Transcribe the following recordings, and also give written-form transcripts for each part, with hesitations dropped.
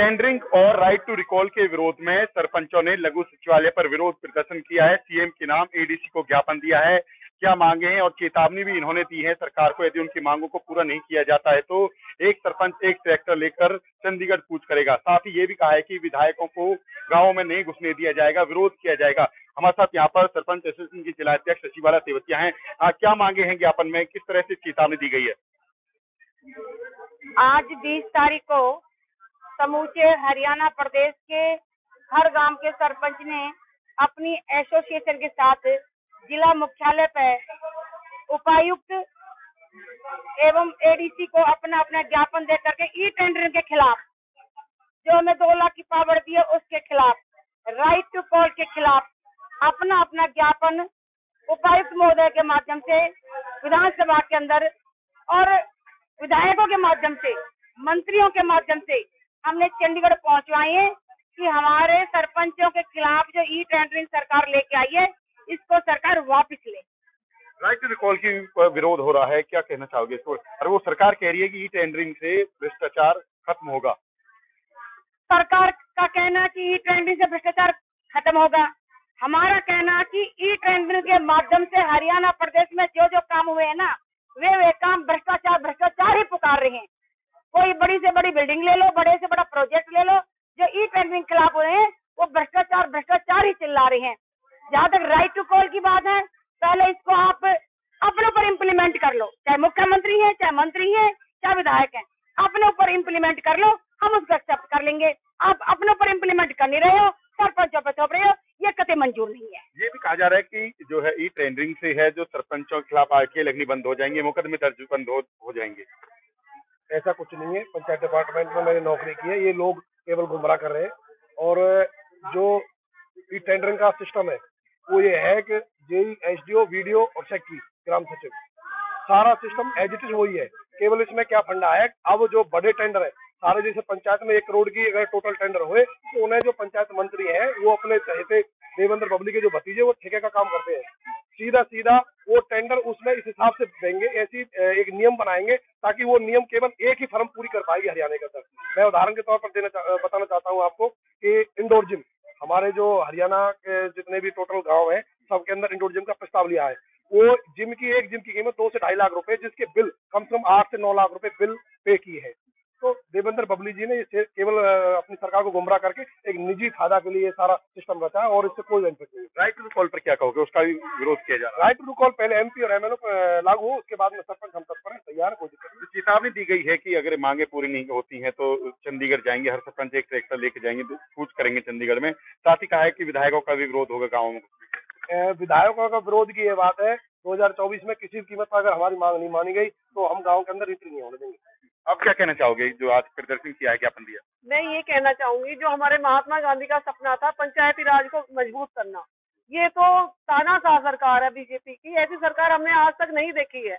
Tendering और right to recall के विरोध में सरपंचों ने लघु सचिवालय पर विरोध प्रदर्शन किया है। सीएम के नाम एडीसी को ज्ञापन दिया है। क्या मांगे हैं और चेतावनी भी इन्होंने दी है सरकार को, यदि उनकी मांगों को पूरा नहीं किया जाता है तो एक सरपंच एक ट्रैक्टर लेकर चंडीगढ़ कूच करेगा। साथ ही ये भी कहा है कि विधायकों को गाँव में नहीं घुसने दिया जाएगा, विरोध किया जाएगा। हमारे साथ यहाँ पर सरपंच एसोसिएशन की जिला अध्यक्ष शशिबाला तेवतिया हैं। क्या मांगे हैं ज्ञापन में, किस तरह से चेतावनी दी गई है? आज 20 तारीख को समूचे हरियाणा प्रदेश के हर गांव के सरपंच ने अपनी एसोसिएशन के साथ जिला मुख्यालय पर उपायुक्त एवं एडीसी को अपना अपना ज्ञापन दे करके ई टेंडरिंग के खिलाफ, जो हमें 2 लाख की पावर दी है उसके खिलाफ, राइट टू कॉल के खिलाफ अपना अपना ज्ञापन उपायुक्त महोदय के माध्यम से विधानसभा के अंदर और विधायकों के माध्यम से, मंत्रियों के माध्यम से हमने चंडीगढ़ पहुंचवाए हैं कि हमारे सरपंचों के खिलाफ जो ई टेंडरिंग सरकार लेके आई है, इसको सरकार वापस ले। राइट टू रिकॉल की विरोध हो रहा है, क्या कहना चाहोगे इसको? और वो सरकार कह रही है कि ई टेंडरिंग से भ्रष्टाचार खत्म होगा। सरकार का कहना है कि ई टेंडरिंग से भ्रष्टाचार खत्म होगा। हमारा कहना है कि ई टेंडरिंग के माध्यम से हरियाणा प्रदेश में जो जो काम हुए हैं ना, वे काम भ्रष्टाचार ही पुकार रहे हैं। कोई बड़ी से बड़ी बिल्डिंग ले लो, बड़े से बड़ा प्रोजेक्ट ले लो, जो ई टेंडरिंग के खिलाफ हुए हैं वो भ्रष्टाचार ही चिल्ला रहे हैं। जहाँ तक राइट टू कॉल की बात है, पहले इसको आप अपने ऊपर इम्प्लीमेंट कर लो, चाहे मुख्यमंत्री है, चाहे मंत्री है, चाहे विधायक है, अपने ऊपर इम्प्लीमेंट कर लो, हम उसको एक्सेप्ट कर लेंगे। आप अपने ऊपर इम्प्लीमेंट कर नहीं रहे हो, सरपंचों पर थोप रहे हो, ये कतई मंजूर नहीं है। ये भी कहा जा रहा है कि जो है ई टेंडरिंग से है जो सरपंचों के खिलाफ आरटीआई लगनी बंद हो जाएंगे, मुकदमे दर्ज बंद हो जाएंगे। ऐसा कुछ नहीं है। पंचायत डिपार्टमेंट में मैंने नौकरी की है, ये लोग केवल गुमराह कर रहे हैं। और जो ई टेंडरिंग का सिस्टम है वो ये है कि जेई, एसडीओ, वीडीओ और सेक्रेटरी, ग्राम सचिव, सारा सिस्टम एज इट इज वही है। केवल इसमें क्या फंडा है, अब जो बड़े टेंडर है सारे, जैसे पंचायत में 1 करोड़ की अगर टोटल टेंडर हुए तो उन्हें जो पंचायत मंत्री है वो अपने चहेते देवेंद्र बबली के जो भतीजे वो ठेके का काम करते हैं, सीधा वो टेंडर उसमें इस हिसाब से देंगे। ऐसी एक नियम बनाएंगे ताकि वो नियम केवल एक ही फर्म पूरी कर पाएगी हरियाणा के अंदर। मैं उदाहरण के तौर पर बताना चाहता हूँ आपको कि इंडोर जिम, हमारे जो हरियाणा के जितने भी टोटल गांव हैं सबके अंदर इंडोर जिम का प्रस्ताव लिया है। वो एक जिम की कीमत 2 से 2.5 लाख रुपए, जिसके बिल कम से कम 8 से 9 लाख रुपए बिल पे की है। तो देवेंद्र बबली जी ने इसे केवल अपनी सरकार को गुमराह करके एक निजी फायदा के लिए ये सारा सिस्टम रचा है और इससे कोई बेनिफिट नहीं। राइट टू कॉल पर क्या कहोगे? उसका भी विरोध किया जा रहा है। राइट टू कॉल पहले एमपी और एमएलओ लागू हो, उसके बाद में सरपंच हम तत्पर हैं, तैयार, कोई दिक्कत नहीं। चेतावनी दी गई है कि अगर मांगे पूरी नहीं होती हैं तो चंडीगढ़ जाएंगे, हर सरपंच एक ट्रैक्टर लेके जाएंगे, कूच करेंगे चंडीगढ़ में। साथ ही कहा है कि विधायकों का भी विरोध होगा गाँव में। विधायकों का विरोध की ये बात है, 2024 में किसी कीमत पर अगर हमारी मांग नहीं मानी गई तो हम गाँव के अंदर एंट्री नहीं होने देंगे। आप क्या कहना चाहोगे जो आज प्रदर्शन किया है, ज्ञापन दिया? मैं ये कहना चाहूंगी, जो हमारे महात्मा गांधी का सपना था पंचायती राज को मजबूत करना, ये तो तानाशाह सरकार है बीजेपी की। ऐसी सरकार हमने आज तक नहीं देखी है।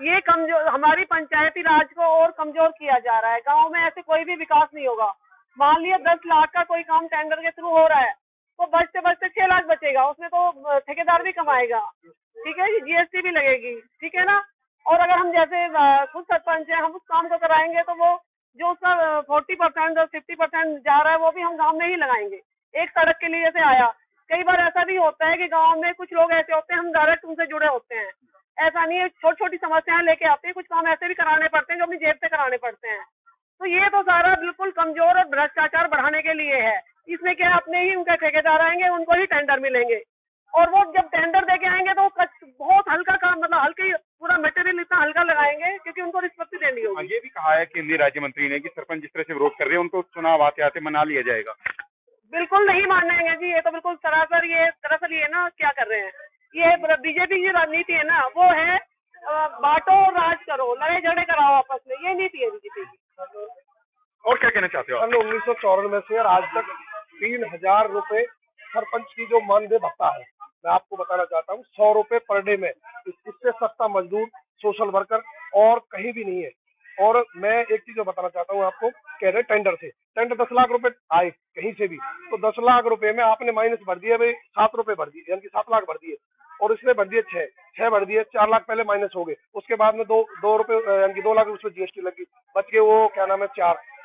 ये कमजोर, हमारी पंचायती राज को और कमजोर किया जा रहा है। गांव में ऐसे कोई भी विकास नहीं होगा। मान लिया 10 लाख का कोई काम टेंडर के थ्रू हो रहा है तो बचते बचते 6 लाख बचेगा, उसमें तो ठेकेदार भी कमाएगा, ठीक है, जीएसटी भी लगेगी, ठीक है ना। और अगर हम जैसे खुद सरपंच हैं, हम उस काम को कराएंगे तो वो जो उसका 40% और 50% जा रहा है वो भी हम गांव में ही लगाएंगे। एक सड़क के लिए जैसे आया, कई बार ऐसा भी होता है कि गांव में कुछ लोग ऐसे होते हैं, हम डायरेक्ट उनसे जुड़े होते हैं। ऐसा नहीं है, छोटी छोटी समस्याएं लेके आते हैं, कुछ काम ऐसे भी कराने पड़ते हैं जो अपनी जेब से कराने पड़ते हैं। तो ये तो सारा बिल्कुल कमजोर और भ्रष्टाचार बढ़ाने के लिए है। इसमें क्या, अपने ही उनके ठेकेदार आएंगे, उनको ही टेंडर मिलेंगे और वो जब टेंडर देके आएंगे तो बहुत हल्का काम, मतलब हल्के, पूरा मटेरियल इतना हल्का लगाएंगे क्योंकि उनको रिस्पॉन्स देनी होगी। ये भी कहा है केंद्रीय राज्य मंत्री ने कि सरपंच जिस तरह से विरोध कर रहे हैं उनको चुनाव आते आते मना लिया जाएगा। बिल्कुल नहीं मानेंगे जी, ये तो बिल्कुल सरासर, ये दरअसल ये ना क्या कर रहे हैं, ये बीजेपी की राजनीति है ना, वो है बांटो राज करो, लड़ाई झगड़े कराओ आपस में, ये नीति है बीजेपी की। और क्या कहना चाहते हो? 1994 से और आज तक 3000 रुपए सरपंच की जो मानदेय भत्ता है, मैं आपको बताना चाहता हूँ, 100 रुपए पर डे में, इससे सस्ता मजदूर, सोशल वर्कर और कहीं भी नहीं है। और मैं एक चीज बताना चाहता हूँ आपको, कह रहे टेंडर से, टेंडर 10 लाख रुपए आए कहीं से भी, तो 10 लाख रुपए में आपने माइनस भर दिया भाई, 7 रुपए भर दिए, यानी कि 7 लाख भर दिए। और इसने भर दिए 6 भर दिए, 4 लाख पहले माइनस हो गए, उसके बाद में दो रुपए यानी कि 2 लाख उसमें जीएसटी लगी, बच के वो क्या नाम है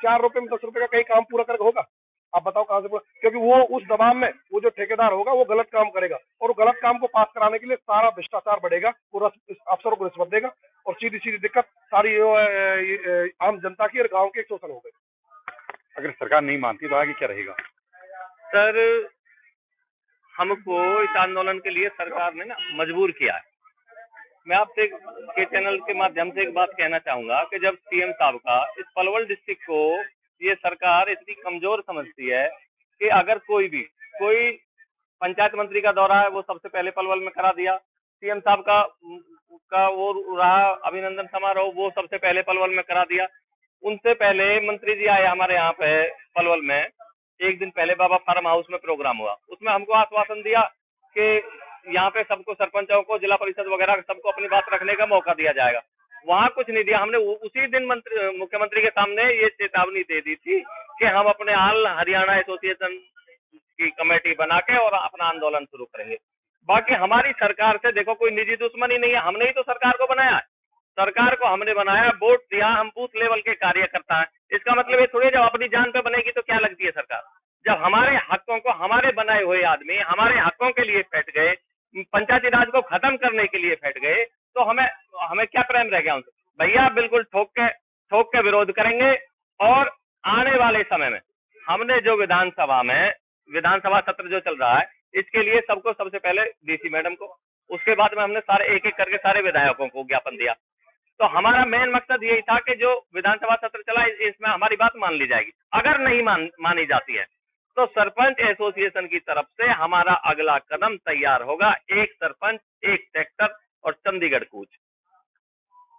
4 रुपए में 10 रुपए का कहीं काम पूरा कर होगा? आप बताओ कहाँ से पूरा? क्योंकि वो उस दबाव में वो जो ठेकेदार होगा वो गलत काम करेगा, और गलत काम को पास कराने के लिए सारा भ्रष्टाचार बढ़ेगा, पूरा अफसरों को रिश्वत देगा, और सीधी सीधी दिक्कत सारी आम जनता की और गाँव के शोषण हो गए। अगर सरकार नहीं मानती तो आगे क्या रहेगा? सर, हमको इस आंदोलन के लिए सरकार ने ना मजबूर किया है। मैं आपसे के चैनल के माध्यम से एक बात कहना चाहूंगा कि जब सीएम साहब का इस पलवल डिस्ट्रिक्ट को ये सरकार इतनी कमजोर समझती है कि अगर कोई पंचायत मंत्री का दौरा है वो सबसे पहले पलवल में करा दिया, सीएम साहब का वो रहा अभिनंदन समारोह वो सबसे पहले पलवल में करा दिया। उनसे पहले मंत्री जी आए हमारे यहाँ पे पलवल में, एक दिन पहले बाबा फार्म हाउस में प्रोग्राम हुआ, उसमें हमको आश्वासन दिया कि यहाँ पे सबको, सरपंचों को, जिला परिषद वगैरह सबको अपनी बात रखने का मौका दिया जाएगा। वहाँ कुछ नहीं दिया। हमने उसी दिन मुख्यमंत्री के सामने ये चेतावनी दे दी थी कि हम अपने ऑल हरियाणा एसोसिएशन की कमेटी बना के और अपना आंदोलन शुरू करेंगे। बाकी हमारी सरकार से देखो कोई निजी दुश्मनी नहीं है, हमने ही तो सरकार को बनाया है, सरकार को हमने बनाया, वोट दिया, हम बूथ लेवल के कार्यकर्ता हैं। इसका मतलब ये थोड़ी जब अपनी जान पे बनेगी तो क्या लगती है सरकार? जब हमारे हकों को, हमारे बनाए हुए आदमी हमारे हकों के लिए फैट गए, पंचायती राज को खत्म करने के लिए फैट गए, तो हमें क्या प्रेम रह गया उनसे? भैया बिल्कुल ठोक के विरोध करेंगे। और आने वाले समय में हमने जो विधानसभा सत्र जो चल रहा है, इसके लिए सबसे पहले डीसी मैडम को, उसके बाद में हमने सारे एक करके सारे विधायकों को ज्ञापन दिया। तो हमारा मेन मकसद यही था कि जो विधानसभा सत्र चला इसमें हमारी बात मान ली जाएगी। अगर नहीं मानी जाती है तो सरपंच एसोसिएशन की तरफ से हमारा अगला कदम तैयार होगा, एक सरपंच, एक ट्रैक्टर और चंडीगढ़ कूच।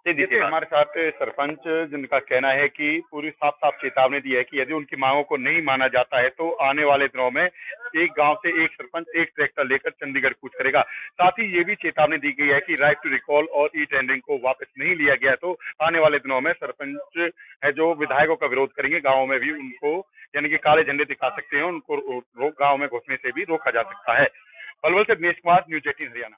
देखिए, हमारे साथ सरपंच जिनका कहना है कि पूरी साफ चेतावनी दी है कि यदि उनकी मांगों को नहीं माना जाता है तो आने वाले दिनों में एक गांव से एक सरपंच एक ट्रैक्टर लेकर चंडीगढ़ कूच करेगा। साथ ही ये भी चेतावनी दी गई है कि राइट टू रिकॉल और ई टेंडरिंग को वापस नहीं लिया गया तो आने वाले दिनों में सरपंच है जो विधायकों का विरोध करेंगे, गाँव में भी उनको यानी कि काले झंडे दिखा सकते हैं, उनको गाँव में घुसने से भी रोका जा सकता है। पलवल से दिनेश कुमार, न्यूज़ 18 हरियाणा।